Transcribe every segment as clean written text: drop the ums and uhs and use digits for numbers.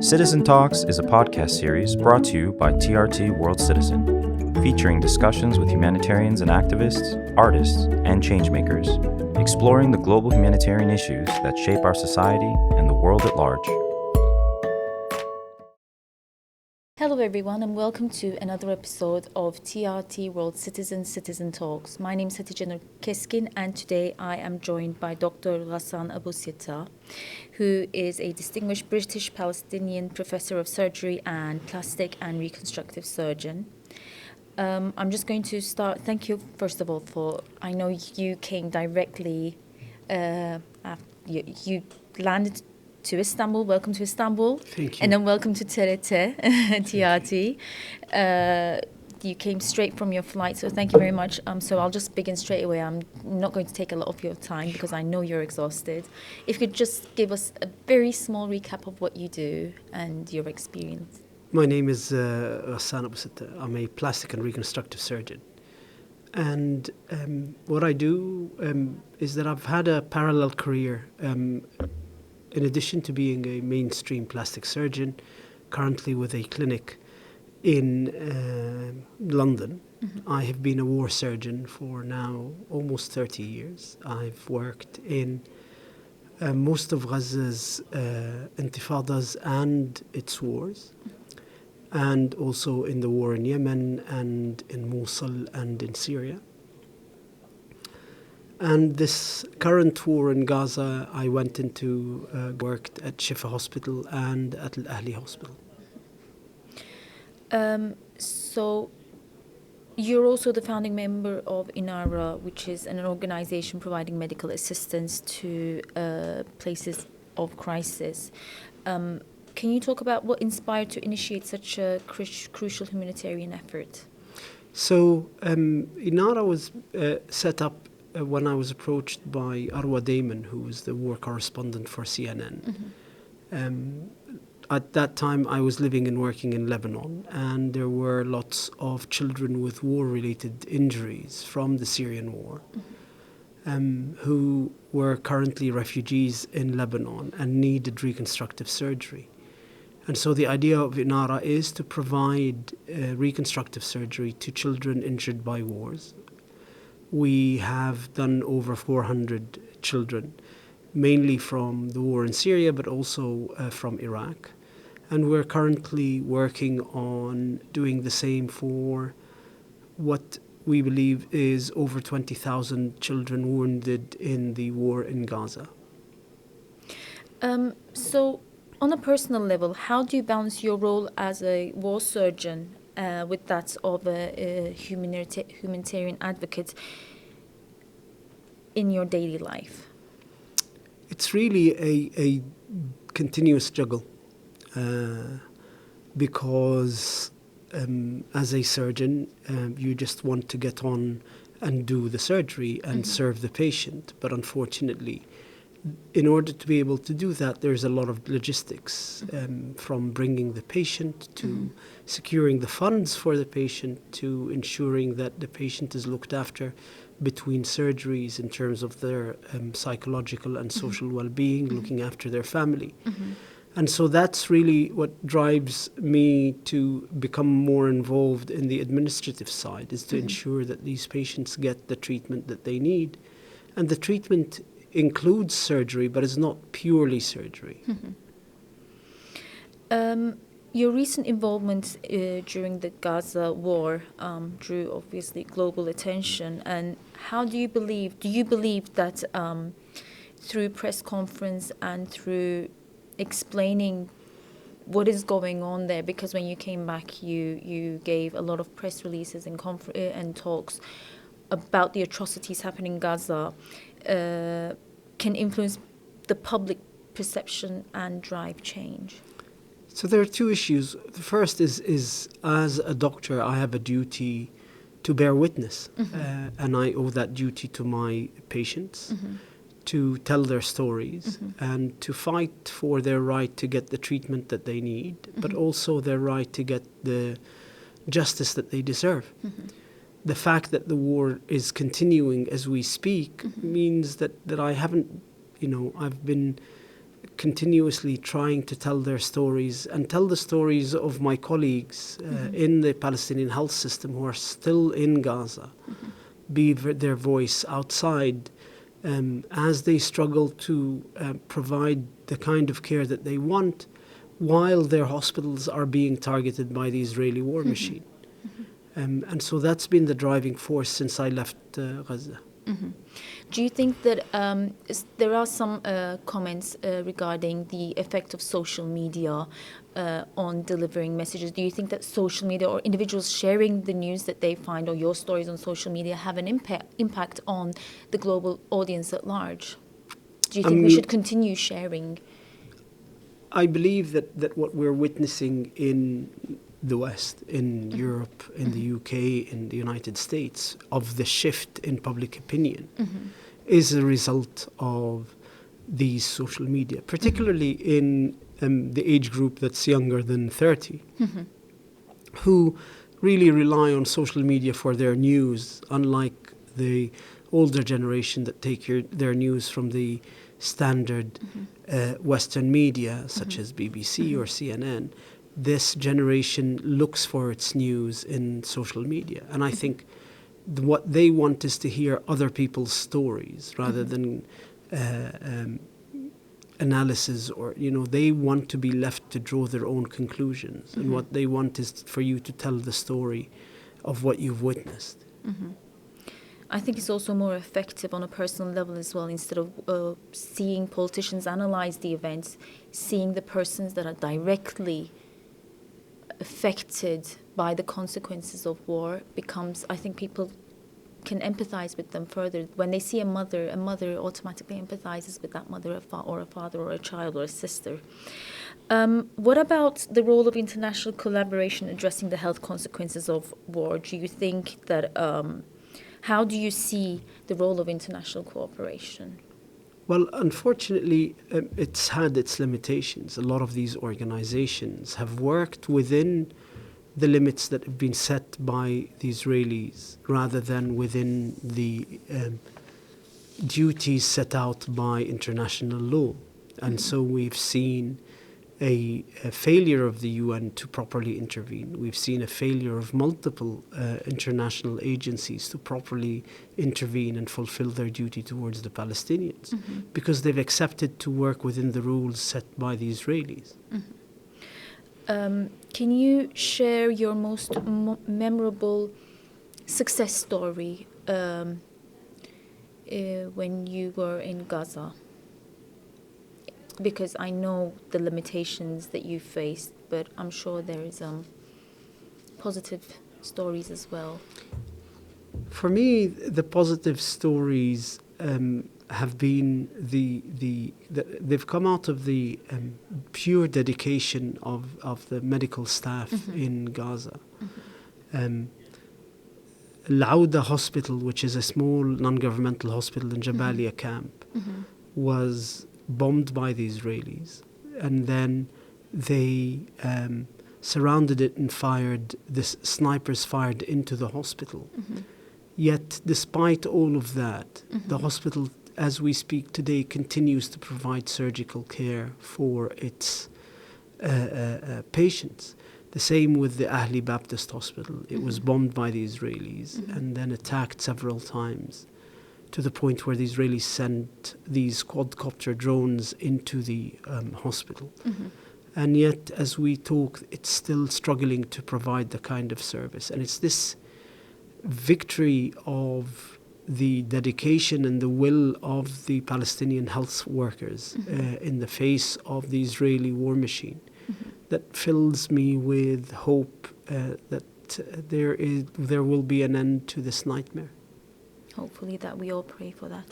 Citizen Talks is a podcast series brought to you by TRT World Citizen, featuring discussions with humanitarians and activists, artists, and changemakers, exploring the global humanitarian issues that shape our society and the world at large. Hello everyone and welcome to another episode of TRT World Citizen Talks. My name is Hatice Keskin and today I am joined by Dr. Ghassan who is a distinguished British Palestinian professor of surgery and plastic and reconstructive surgeon. I'm just going to start. Thank you first of all I know you came directly, you landed to Istanbul. Welcome to Istanbul. Thank you. And then welcome to TRT. You came straight from your flight, so thank you very much. So I'll just begin straight away. I'm not going to take a lot of your time because I know you're exhausted. If you could just give us a very small recap of what you do and your experience. My name is Ghassan. I'm a plastic and reconstructive surgeon. And what I do is that I've had a parallel career. In addition to being a mainstream plastic surgeon, currently with a clinic in London, I have been a war surgeon for now almost 30 years. I've worked in most of Gaza's intifadas and its wars, and also in the war in Yemen and in Mosul and in Syria. And this current war in Gaza, I went into, worked at Shifa Hospital and at Al Ahli Hospital. So you're also the founding member of Inara, which is an organization providing medical assistance to places of crisis. Can you talk about what inspired to initiate such a crucial humanitarian effort? So Inara was set up when I was approached by Arwa Damon, who was the war correspondent for CNN. At that time, I was living and working in Lebanon, and there were lots of children with war-related injuries from the Syrian war who were currently refugees in Lebanon and needed reconstructive surgery. And so the idea of Inara is to provide reconstructive surgery to children injured by wars. We have done over 400 children, mainly from the war in Syria, but also from Iraq. And we're currently working on doing the same for what we believe is over 20,000 children wounded in the war in Gaza. So on a personal level, how do you balance your role as a war surgeon with that of a humanitarian advocate in your daily life? It's really a continuous juggle because as a surgeon, you just want to get on and do the surgery and serve the patient. But unfortunately, in order to be able to do that, there's a lot of logistics, from bringing the patient to securing the funds for the patient to ensuring that the patient is looked after between surgeries in terms of their psychological and social well-being, looking after their family. And so that's really what drives me to become more involved in the administrative side, is to ensure that these patients get the treatment that they need. And the treatment includes surgery, but it's not purely surgery. Your recent involvement during the Gaza war drew obviously global attention. And how do you believe that through press conference and through explaining what is going on there, because when you came back, you gave a lot of press releases and talks about the atrocities happening in Gaza, can influence the public perception and drive change? So there are two issues. The first is as a doctor, I have a duty to bear witness, and I owe that duty to my patients, to tell their stories and to fight for their right to get the treatment that they need, but also their right to get the justice that they deserve. The fact that the war is continuing as we speak means that I haven't, I've been continuously trying to tell their stories and tell the stories of my colleagues in the Palestinian health system who are still in Gaza, be their voice outside as they struggle to provide the kind of care that they want while their hospitals are being targeted by the Israeli war machine. And so that's been the driving force since I left Gaza. Do you think that there are some comments regarding the effect of social media on delivering messages? Do you think that social media or individuals sharing the news that they find or your stories on social media have an impact on the global audience at large? Do you think we should continue sharing? I believe that what we're witnessing in the West, in Europe, in the UK, in the United States, of the shift in public opinion is a result of these social media, particularly in the age group that's younger than 30, who really rely on social media for their news, unlike the older generation that take their news from the standard Western media, such as BBC or CNN. This generation looks for its news in social media. And I think what they want is to hear other people's stories rather than analysis, or, they want to be left to draw their own conclusions. And what they want is for you to tell the story of what you've witnessed. I think it's also more effective on a personal level as well. Instead of seeing politicians analyze the events, seeing the persons that are directly affected by the consequences of war becomes, I think people can empathize with them further. When they see a mother automatically empathizes with that mother or a father or a child or a sister. What about the role of international collaboration addressing the health consequences of war? Do you think that, how do you see the role of international cooperation? Well, unfortunately, it's had its limitations. A lot of these organizations have worked within the limits that have been set by the Israelis rather than within the duties set out by international law. And so we've seen a failure of the UN to properly intervene. We've seen a failure of multiple international agencies to properly intervene and fulfill their duty towards the Palestinians because they've accepted to work within the rules set by the Israelis. Can you share your most memorable success story when you were in Gaza? Because I know the limitations that you faced, but I'm sure there is positive stories as well. For me, the positive stories have been they've come out of the pure dedication of the medical staff in Gaza. Al-Auda Hospital, which is a small non-governmental hospital in Jabalia camp, was bombed by the Israelis, and then they surrounded it and snipers fired into the hospital. Yet, despite all of that, the hospital, as we speak today, continues to provide surgical care for its patients. The same with the Ahli Baptist Hospital. It was bombed by the Israelis and then attacked several times, to the point where the Israelis sent these quadcopter drones into the hospital. And yet, as we talk, it's still struggling to provide the kind of service. And it's this victory of the dedication and the will of the Palestinian health workers in the face of the Israeli war machine that fills me with hope that there will be an end to this nightmare. Hopefully that we all pray for that.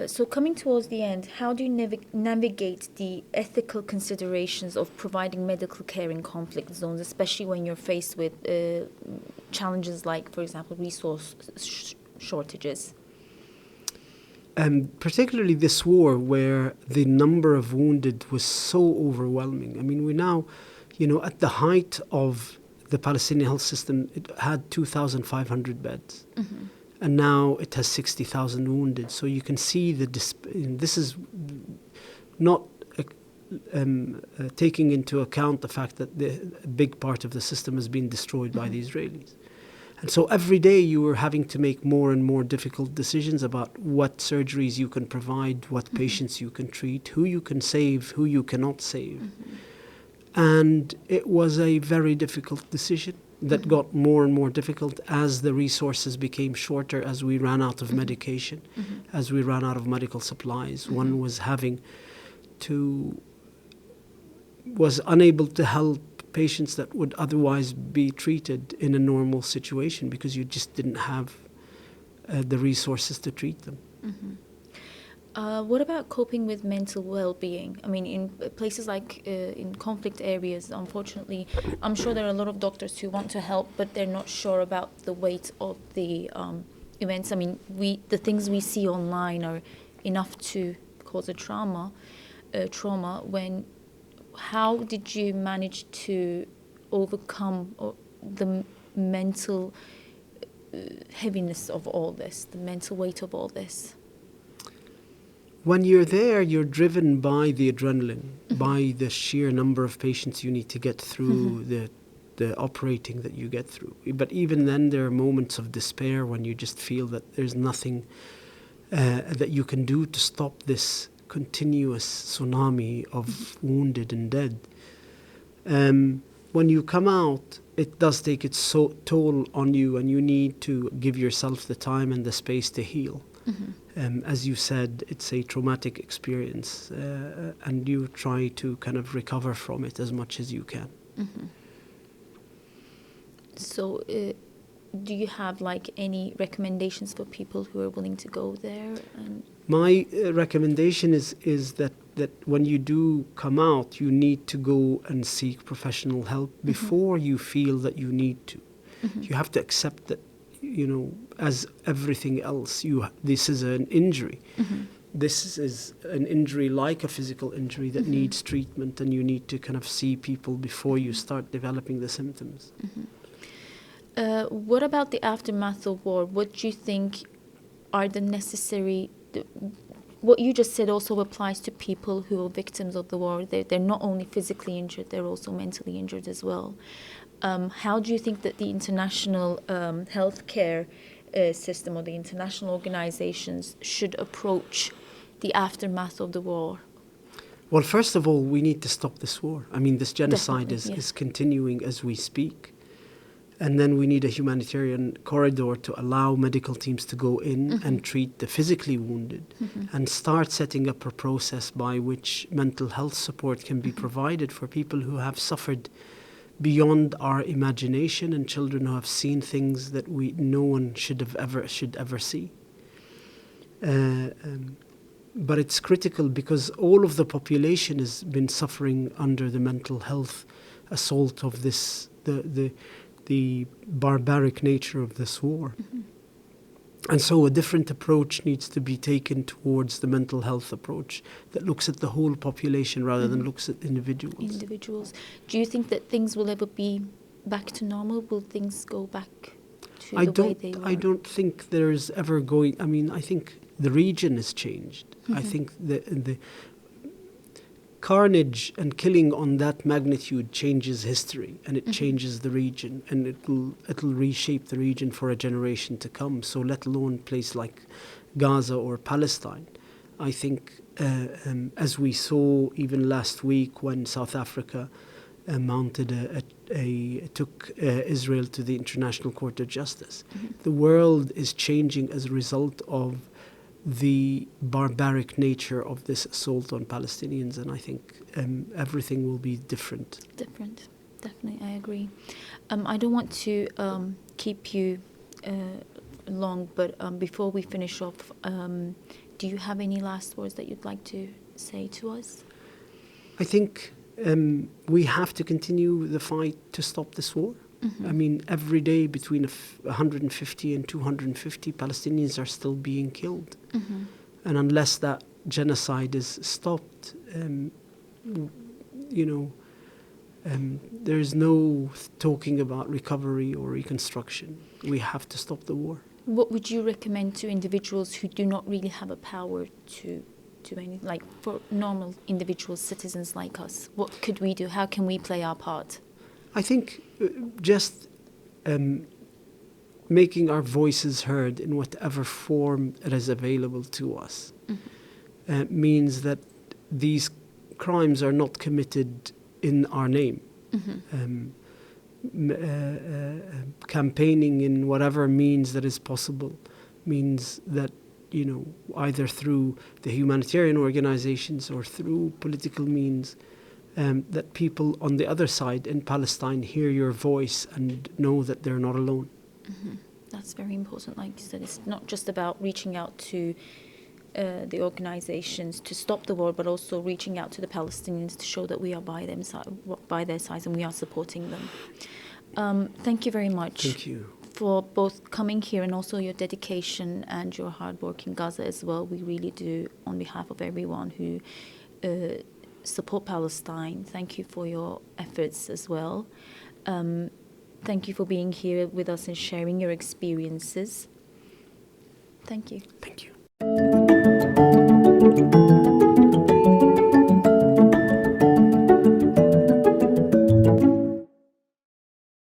So coming towards the end, how do you navigate the ethical considerations of providing medical care in conflict zones, especially when you're faced with challenges like, for example, resource shortages? Particularly this war, where the number of wounded was so overwhelming. I mean, we now, at the height of the Palestinian health system, it had 2,500 beds. And now it has 60,000 wounded. So you can see this is not taking into account the fact that a big part of the system has been destroyed by the Israelis. And so every day you were having to make more and more difficult decisions about what surgeries you can provide, what patients you can treat, who you can save, who you cannot save. And it was a very difficult decision that got more and more difficult as the resources became shorter, as we ran out of medication, as we ran out of medical supplies. One was unable to help patients that would otherwise be treated in a normal situation because you just didn't have the resources to treat them. What about coping with mental well-being? I mean, in places like in conflict areas, unfortunately, I'm sure there are a lot of doctors who want to help, but they're not sure about the weight of the events. I mean, the things we see online are enough to cause a trauma. How did you manage to overcome the mental heaviness of all this, the mental weight of all this? When you're there, you're driven by the adrenaline, by the sheer number of patients you need to get through, the operating that you get through. But even then, there are moments of despair when you just feel that there's nothing that you can do to stop this continuous tsunami of wounded and dead. When you come out, it does take its toll on you, and you need to give yourself the time and the space to heal. As you said, it's a traumatic experience, and you try to kind of recover from it as much as you can. So, do you have like any recommendations for people who are willing to go there? My recommendation is that when you do come out, you need to go and seek professional help before you feel that you need to. You have to accept that, as everything else, this is an injury. This is an injury like a physical injury that needs treatment, and you need to kind of see people before you start developing the symptoms. What about the aftermath of war? What do you think are the necessary... What you just said also applies to people who are victims of the war. They're not only physically injured, they're also mentally injured as well. How do you think that the international healthcare system or the international organizations should approach the aftermath of the war? Well, first of all, we need to stop this war. I mean, this genocide is continuing as we speak. And then we need a humanitarian corridor to allow medical teams to go in and treat the physically wounded and start setting up a process by which mental health support can be provided for people who have suffered beyond our imagination and children who have seen things that no one should ever see. But it's critical because all of the population has been suffering under the mental health assault of this, the barbaric nature of this war. And so a different approach needs to be taken towards the mental health approach that looks at the whole population rather than looks at individuals. Do you think that things will ever be back to normal? Will things go back to the way they were? I don't think there's ever going... I mean, I think the region has changed. I think the carnage and killing on that magnitude changes history, and it changes the region, and it'll reshape the region for a generation to come. So let alone a place like Gaza or Palestine. I think as we saw even last week when South Africa took Israel to the International Court of Justice, the world is changing as a result of the barbaric nature of this assault on Palestinians, and I think everything will be different. Definitely, I agree. I don't want to keep you long, but before we finish off, do you have any last words that you'd like to say to us? I think we have to continue the fight to stop this war. I mean, every day between 150 and 250 Palestinians are still being killed. And unless that genocide is stopped, there is no talking about recovery or reconstruction. We have to stop the war. What would you recommend to individuals who do not really have a power to do anything? Like for normal individual citizens like us, what could we do? How can we play our part? I think just making our voices heard in whatever form it is available to us means that these crimes are not committed in our name. Campaigning in whatever means that is possible means that, you know, either through the humanitarian organizations or through political means, that people on the other side in Palestine hear your voice and know that they're not alone. That's very important. Like you said, it's not just about reaching out to the organizations to stop the war, but also reaching out to the Palestinians to show that we are by their sides and we are supporting them. Thank you very much. Thank you for both coming here and also your dedication and your hard work in Gaza as well. We really do, on behalf of everyone who support Palestine. Thank you for your efforts as well. Thank you for being here with us and sharing your experiences. Thank you. Thank you.